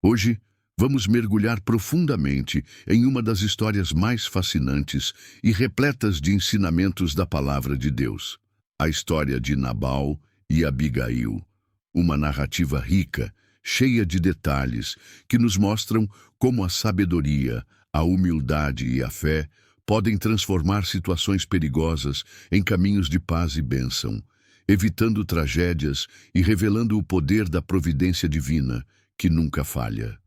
Hoje, vamos mergulhar profundamente em uma das histórias mais fascinantes e repletas de ensinamentos da Palavra de Deus. A história de Nabal e Abigail. Uma narrativa rica, cheia de detalhes, que nos mostram como a sabedoria, a humildade e a fé podem transformar situações perigosas em caminhos de paz e bênção, evitando tragédias e revelando o poder da providência divina, que nunca falha.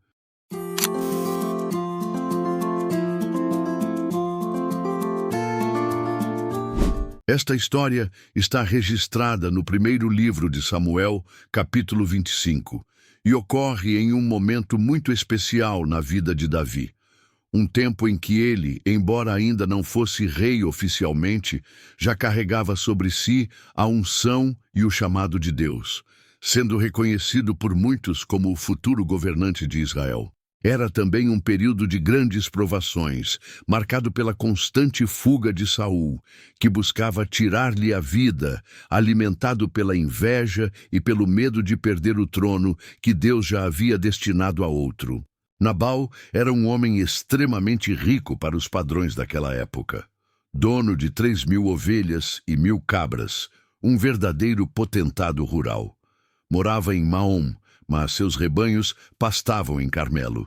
Esta história está registrada no primeiro livro de Samuel, capítulo 25, e ocorre em um momento muito especial na vida de Davi. Um tempo em que ele, embora ainda não fosse rei oficialmente, já carregava sobre si a unção e o chamado de Deus, sendo reconhecido por muitos como o futuro governante de Israel. Era também um período de grandes provações, marcado pela constante fuga de Saul, que buscava tirar-lhe a vida, alimentado pela inveja e pelo medo de perder o trono que Deus já havia destinado a outro. Nabal era um homem extremamente rico para os padrões daquela época. Dono de 3.000 ovelhas e 1.000 cabras, um verdadeiro potentado rural. Morava em Maom, mas seus rebanhos pastavam em Carmelo.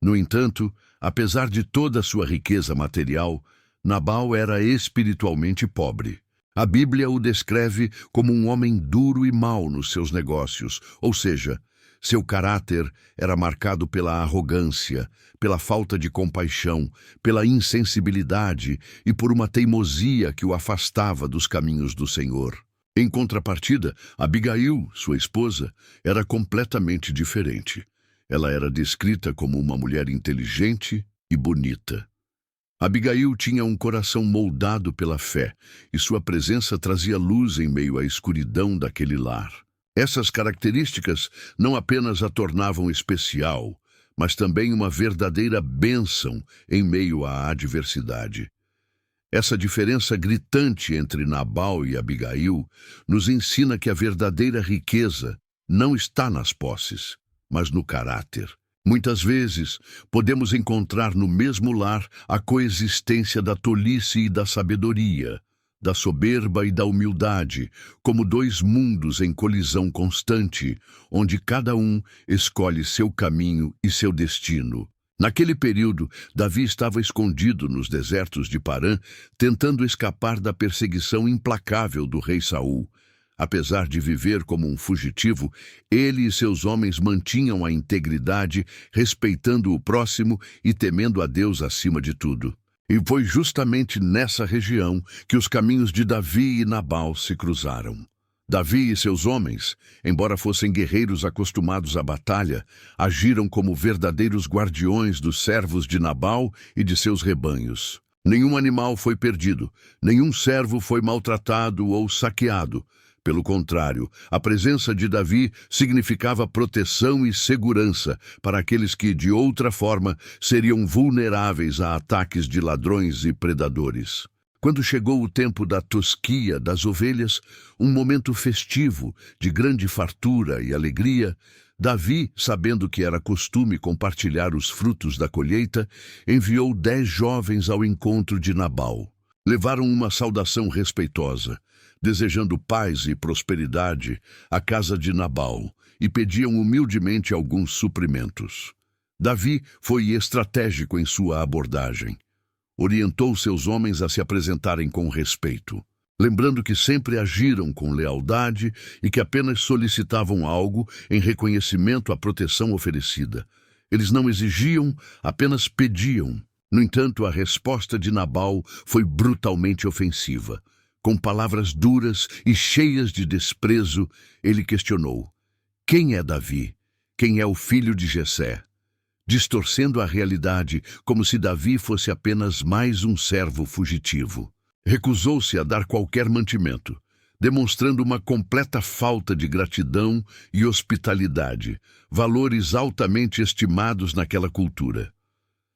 No entanto, apesar de toda a sua riqueza material, Nabal era espiritualmente pobre. A Bíblia o descreve como um homem duro e mau nos seus negócios, ou seja, seu caráter era marcado pela arrogância, pela falta de compaixão, pela insensibilidade e por uma teimosia que o afastava dos caminhos do Senhor. Em contrapartida, Abigail, sua esposa, era completamente diferente. Ela era descrita como uma mulher inteligente e bonita. Abigail tinha um coração moldado pela fé, e sua presença trazia luz em meio à escuridão daquele lar. Essas características não apenas a tornavam especial, mas também uma verdadeira bênção em meio à adversidade. Essa diferença gritante entre Nabal e Abigail nos ensina que a verdadeira riqueza não está nas posses, mas no caráter. Muitas vezes, podemos encontrar no mesmo lar a coexistência da tolice e da sabedoria, da soberba e da humildade, como dois mundos em colisão constante, onde cada um escolhe seu caminho e seu destino. Naquele período, Davi estava escondido nos desertos de Parã, tentando escapar da perseguição implacável do rei Saul. Apesar de viver como um fugitivo, ele e seus homens mantinham a integridade, respeitando o próximo e temendo a Deus acima de tudo. E foi justamente nessa região que os caminhos de Davi e Nabal se cruzaram. Davi e seus homens, embora fossem guerreiros acostumados à batalha, agiram como verdadeiros guardiões dos servos de Nabal e de seus rebanhos. Nenhum animal foi perdido, nenhum servo foi maltratado ou saqueado. Pelo contrário, a presença de Davi significava proteção e segurança para aqueles que, de outra forma, seriam vulneráveis a ataques de ladrões e predadores. Quando chegou o tempo da tosquia das ovelhas, um momento festivo, de grande fartura e alegria, Davi, sabendo que era costume compartilhar os frutos da colheita, enviou 10 jovens ao encontro de Nabal. Levaram uma saudação respeitosa, desejando paz e prosperidade à casa de Nabal, e pediam humildemente alguns suprimentos. Davi foi estratégico em sua abordagem. Orientou seus homens a se apresentarem com respeito, lembrando que sempre agiram com lealdade e que apenas solicitavam algo em reconhecimento à proteção oferecida. Eles não exigiam, apenas pediam. No entanto, a resposta de Nabal foi brutalmente ofensiva. Com palavras duras e cheias de desprezo, ele questionou: quem é Davi? Quem é o filho de Jessé? Distorcendo a realidade como se Davi fosse apenas mais um servo fugitivo. Recusou-se a dar qualquer mantimento, demonstrando uma completa falta de gratidão e hospitalidade, valores altamente estimados naquela cultura.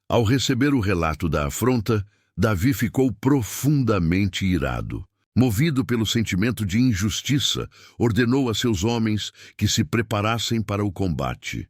Ao receber o relato da afronta, Davi ficou profundamente irado. Movido pelo sentimento de injustiça, ordenou a seus homens que se preparassem para o combate.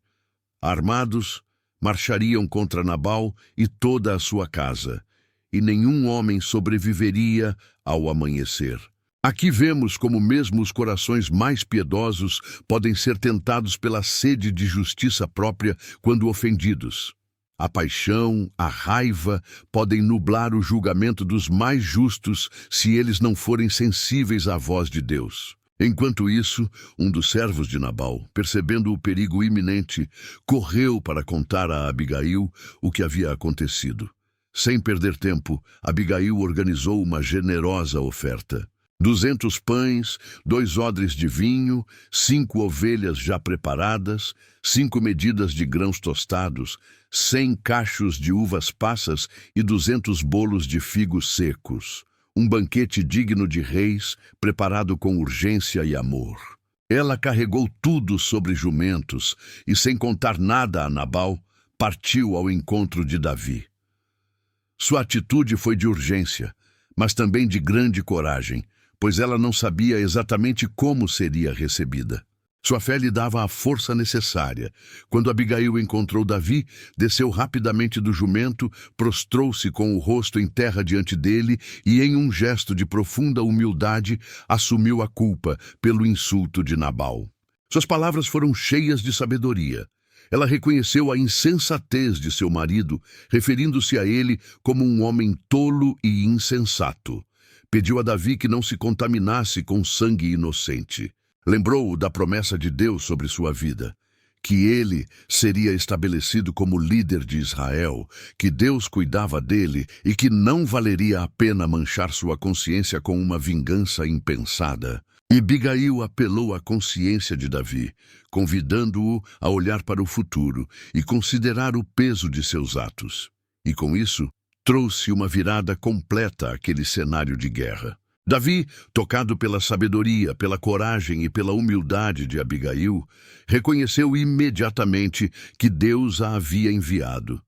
Armados, marchariam contra Nabal e toda a sua casa, e nenhum homem sobreviveria ao amanhecer. Aqui vemos como mesmo os corações mais piedosos podem ser tentados pela sede de justiça própria quando ofendidos. A paixão, a raiva podem nublar o julgamento dos mais justos se eles não forem sensíveis à voz de Deus. Enquanto isso, um dos servos de Nabal, percebendo o perigo iminente, correu para contar a Abigail o que havia acontecido. Sem perder tempo, Abigail organizou uma generosa oferta. 200 pães, 2 odres de vinho, 5 ovelhas já preparadas, 5 medidas de grãos tostados, 100 cachos de uvas passas e 200 bolos de figos secos. Um banquete digno de reis, preparado com urgência e amor. Ela carregou tudo sobre jumentos e, sem contar nada a Nabal, partiu ao encontro de Davi. Sua atitude foi de urgência, mas também de grande coragem, pois ela não sabia exatamente como seria recebida. Sua fé lhe dava a força necessária. Quando Abigail encontrou Davi, desceu rapidamente do jumento, prostrou-se com o rosto em terra diante dele e, em um gesto de profunda humildade, assumiu a culpa pelo insulto de Nabal. Suas palavras foram cheias de sabedoria. Ela reconheceu a insensatez de seu marido, referindo-se a ele como um homem tolo e insensato. Pediu a Davi que não se contaminasse com sangue inocente. Lembrou-o da promessa de Deus sobre sua vida, que ele seria estabelecido como líder de Israel, que Deus cuidava dele e que não valeria a pena manchar sua consciência com uma vingança impensada. E Abigail apelou à consciência de Davi, convidando-o a olhar para o futuro e considerar o peso de seus atos. E com isso, trouxe uma virada completa àquele cenário de guerra. Davi, tocado pela sabedoria, pela coragem e pela humildade de Abigail, reconheceu imediatamente que Deus a havia enviado.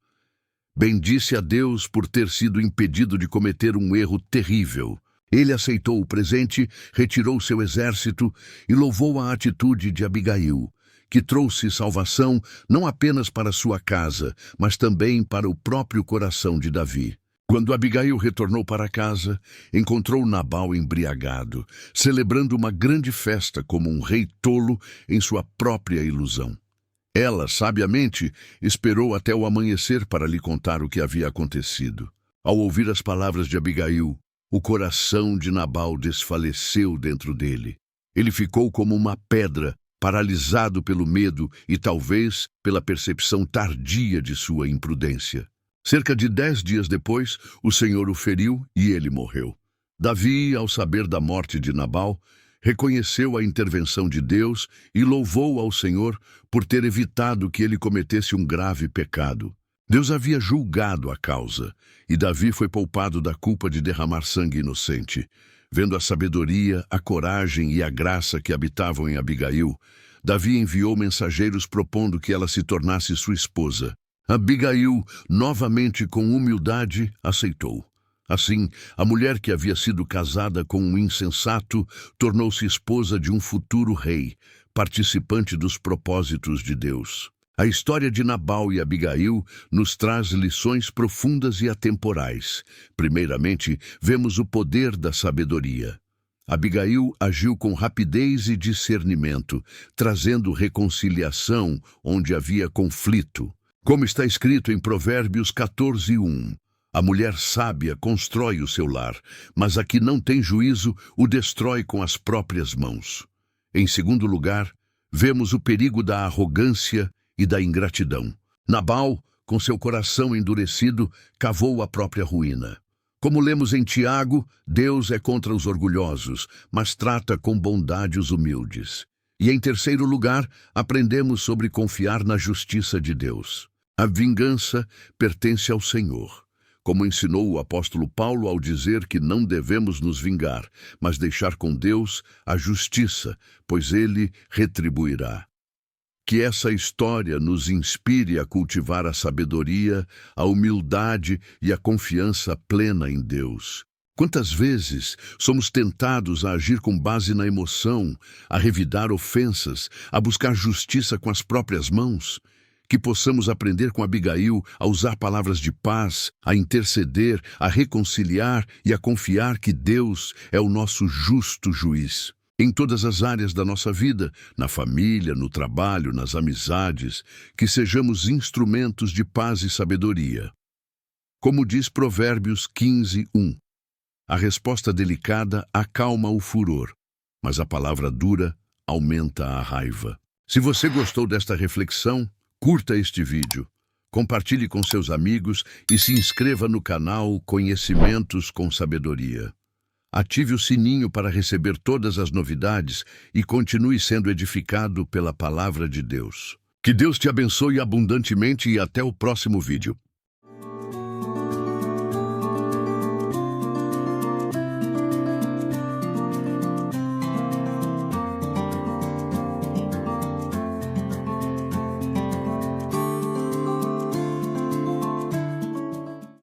Bendisse a Deus por ter sido impedido de cometer um erro terrível. Ele aceitou o presente, retirou seu exército e louvou a atitude de Abigail, que trouxe salvação não apenas para sua casa, mas também para o próprio coração de Davi. Quando Abigail retornou para casa, encontrou Nabal embriagado, celebrando uma grande festa como um rei tolo em sua própria ilusão. Ela, sabiamente, esperou até o amanhecer para lhe contar o que havia acontecido. Ao ouvir as palavras de Abigail, o coração de Nabal desfaleceu dentro dele. Ele ficou como uma pedra, paralisado pelo medo e talvez pela percepção tardia de sua imprudência. Cerca de 10 dias depois, o Senhor o feriu e ele morreu. Davi, ao saber da morte de Nabal, reconheceu a intervenção de Deus e louvou ao Senhor por ter evitado que ele cometesse um grave pecado. Deus havia julgado a causa, e Davi foi poupado da culpa de derramar sangue inocente. Vendo a sabedoria, a coragem e a graça que habitavam em Abigail, Davi enviou mensageiros propondo que ela se tornasse sua esposa. Abigail, novamente com humildade, aceitou. Assim, a mulher que havia sido casada com um insensato tornou-se esposa de um futuro rei, participante dos propósitos de Deus. A história de Nabal e Abigail nos traz lições profundas e atemporais. Primeiramente, vemos o poder da sabedoria. Abigail agiu com rapidez e discernimento, trazendo reconciliação onde havia conflito. Como está escrito em Provérbios 14:1, a mulher sábia constrói o seu lar, mas a que não tem juízo o destrói com as próprias mãos. Em segundo lugar, vemos o perigo da arrogância e da ingratidão. Nabal, com seu coração endurecido, cavou a própria ruína. Como lemos em Tiago, Deus é contra os orgulhosos, mas trata com bondade os humildes. E em terceiro lugar, aprendemos sobre confiar na justiça de Deus. A vingança pertence ao Senhor, como ensinou o apóstolo Paulo ao dizer que não devemos nos vingar, mas deixar com Deus a justiça, pois Ele retribuirá. Que essa história nos inspire a cultivar a sabedoria, a humildade e a confiança plena em Deus. Quantas vezes somos tentados a agir com base na emoção, a revidar ofensas, a buscar justiça com as próprias mãos? Que possamos aprender com Abigail a usar palavras de paz, a interceder, a reconciliar e a confiar que Deus é o nosso justo juiz. Em todas as áreas da nossa vida, na família, no trabalho, nas amizades, que sejamos instrumentos de paz e sabedoria. Como diz Provérbios 15:1, a resposta delicada acalma o furor, mas a palavra dura aumenta a raiva. Se você gostou desta reflexão, curta este vídeo, compartilhe com seus amigos e se inscreva no canal Conhecimentos com Sabedoria. Ative o sininho para receber todas as novidades e continue sendo edificado pela Palavra de Deus. Que Deus te abençoe abundantemente e até o próximo vídeo.